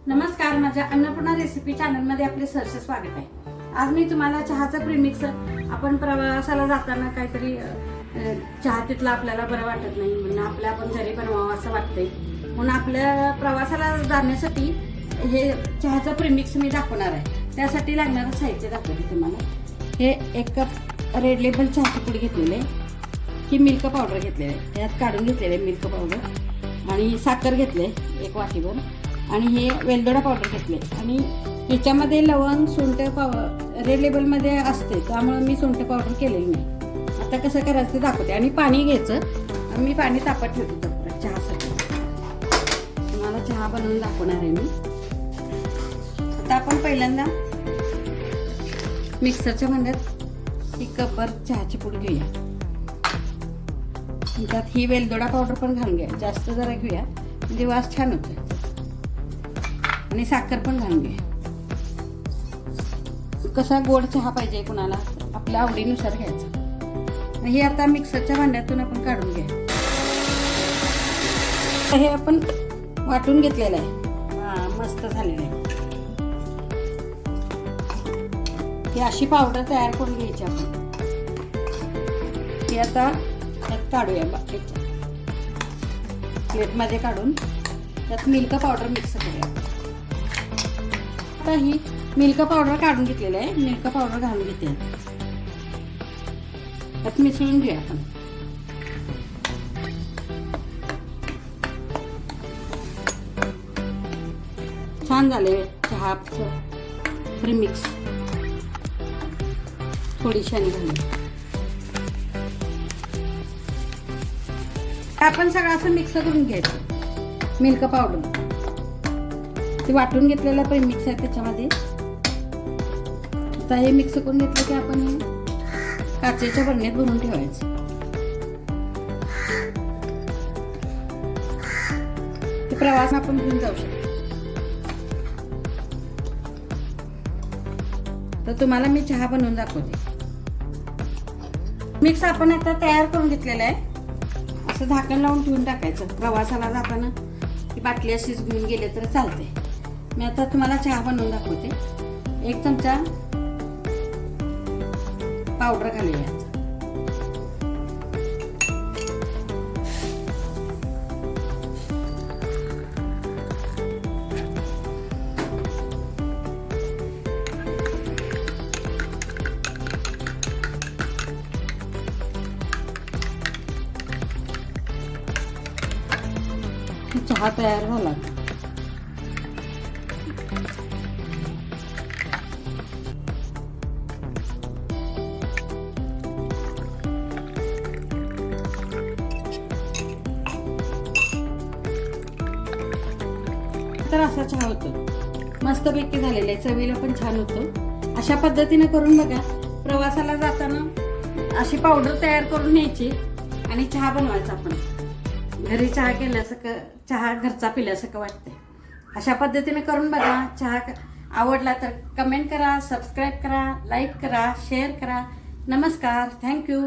नमस्कार, माझ्या Annapurna recipe channel मध्ये आपले सहर्ष स्वागत आहे। आज मी तुम्हाला चहाचं प्रीमिक्स, आपण प्रवासाला जाताना काहीतरी चहा तिथला आपल्याला बरं वाटत नाही म्हणून आपण घरी बनवावं असं वाटतंय, म्हणून आपल्या प्रवासाला जाण्यासाठी हे चहाचं प्रीमिक्स मी दाखवणार आहे। त्यासाठी लागणारं साहित्य दाखवते तुम्हाला। हे 1 कप रेड लेबल चहाची पुडी घेतलेली आहे, ही मिल्क पावडर घेतलेली आहे, त्यात काढून घेतलेले आहे मिल्क पावडर, आणि साखर घेतले 1 वाटीभर, आणि हे वेलदोडा पावडर घेतले, आणि याच्यामध्ये लवंग सुंठ पावडर रेड लेबल मध्ये असते त्यामुळे मी सुंठ पावडर केलेली नाही। आता कसं करायचं ते दाखवते। आणि पाणी घ्यायचं, मी पाणी तापत ठेवते परत चहासाठी, तुम्हाला चहा बनवून दाखवणार आहे मी। आता आपण पहिल्यांदा मिक्सरच्या भांड्यात 1 कपभर चहाची पूड घेऊया, त्यात ही वेलदोडा पावडर पण घालून घ्या, जास्त जरा घेऊया म्हणजे वास छान होतो, आणि साखर पण घालून घ्या। कसा गोड चहा पाहिजे कुणाला आपल्या आवडीनुसार घ्यायचा। हे आता मिक्सरच्या भांड्यातून आपण काढून घ्या। हे आपण वाटून घेतलेलं आहे, मस्त झालेलं आहे। ही अशी पावडर तयार करून घ्यायची आपण। ही आता त्यात काढूया, प्लेटमध्ये काढून त्यात मिल्क पावडर मिक्स करूया। आता ही मिल्क पावडर काढून घेतलेली आहे, मिल्क पावडर घालून घेते, त्यात मिसळून घेऊया आपण। छान झाले चहाचं प्रीमिक्स, थोडीशी आणि घालून आपण सगळं असं मिक्स करून घ्यायचं। मिल्क पावडर ते वाटून घेतलेला प्रीमिक्स आहे त्याच्यामध्ये। आता हे मिक्स करून घेतलं की आपण हे काचेच्या बरणीत भरून ठेवायचं। ते प्रवास आपण घेऊन जाऊ शकतो। तर तुम्हाला मी चहा बनवून दाखवते। मिक्स आपण आता तयार करून घेतलेला आहे, असं झाकण लावून ठेवून टाकायचं। प्रवासाला जाताना ती बाटली अशीच घेऊन गेले तर चालते। मी आता तुम्हाला चहा बनवून दाखवते। 1 चमचा पावडर घालूया, चहा तयार झाला। तर असा चहा होतो, मस्त पैकी झालेला आहे, चवीला पण छान होतो। अशा पद्धतीने करून बघा। प्रवासाला जाताना अशी पावडर तयार करून न्यायची आणि चहा बनवायचा। आपण घरी चहा केल्यासारखं, चहा घरचा पिल्यासारखं वाटते। अशा पद्धतीने करून बघा। चहा आवडला तर कमेंट करा, सबस्क्राईब करा, लाईक करा, शेअर करा। नमस्कार, थँक्यू।